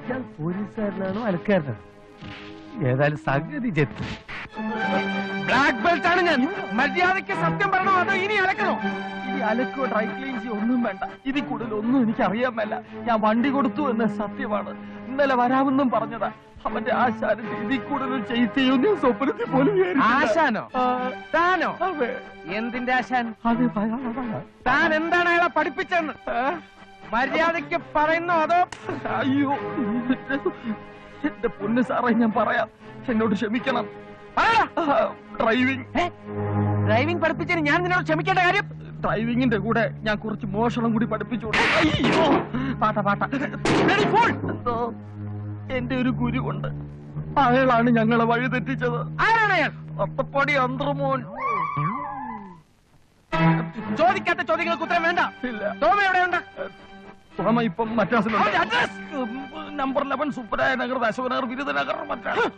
ഞാൻ പോലീസുകാരനാണോ അലക്കാരനാണോ? ഏതായാലും സംഗതി ചെത്തി. ബ്ലാക്ക് ബെൽറ്റ് ആണ് ഞാൻ. മര്യാദയ്ക്ക് സത്യം പറയണോ അതോ ഇനി അലക്കണോ? ഇനി അലക്കോ ഡ്രൈ ക്ലീൻ ചെയ്യോ ഒന്നും വേണ്ട. ഇതിൽ കൂടുതൽ ഒന്നും എനിക്ക് അറിയാൻ മേല. ഞാൻ വണ്ടി കൊടുത്തു എന്ന സത്യമാണ്. ഇന്നലെ വരാമെന്നും പറഞ്ഞതാ. അവന്റെ ആശാന്റെ ഇതിൽ കൂടുതൽ ചെയ്യോ ഞാൻ സ്വപ്നത്തിൽ പോലും. ആശാനോ? താനോ? എന്തിന്റെ ആശാൻ? താൻ എന്താണ് അയാളെ പഠിപ്പിച്ചെന്ന് മര്യാദയ്ക്ക് പറയുന്നോ അതോ? അയ്യോ എന്റെ പൊന്ന് സാറേ, ഞാൻ പറയാം, എന്നോട് ക്ഷമിക്കണം. ഡ്രൈവിംഗ് പഠിപ്പിച്ചതിന് ഞാൻ നിന്നോട് ക്ഷമിക്കേണ്ട കാര്യം? ഡ്രൈവിംഗിന്റെ കൂടെ ഞാൻ കുറച്ച് മോഷണം കൂടി പഠിപ്പിച്ചു. അയ്യോ പാട്ട എന്തോ എന്റെ ഒരു ഗുരുവുണ്ട്. അയാളാണ് ഞങ്ങളെ വഴി തെറ്റിച്ചത്. ആരാണ് അയാൾ? അത്തപ്പടി അന്തർമോൻ. ചോദിക്കാത്ത ചോദ്യങ്ങൾക്ക് ഉത്തരം വേണ്ട. ഇല്ല. തോമ എവിടെയുണ്ട്? തോമ ഇപ്പം മദ്രാസിലുണ്ട്. Address number 11 Subraya Nagar, Ashoknagar, Birudanagar, Madras.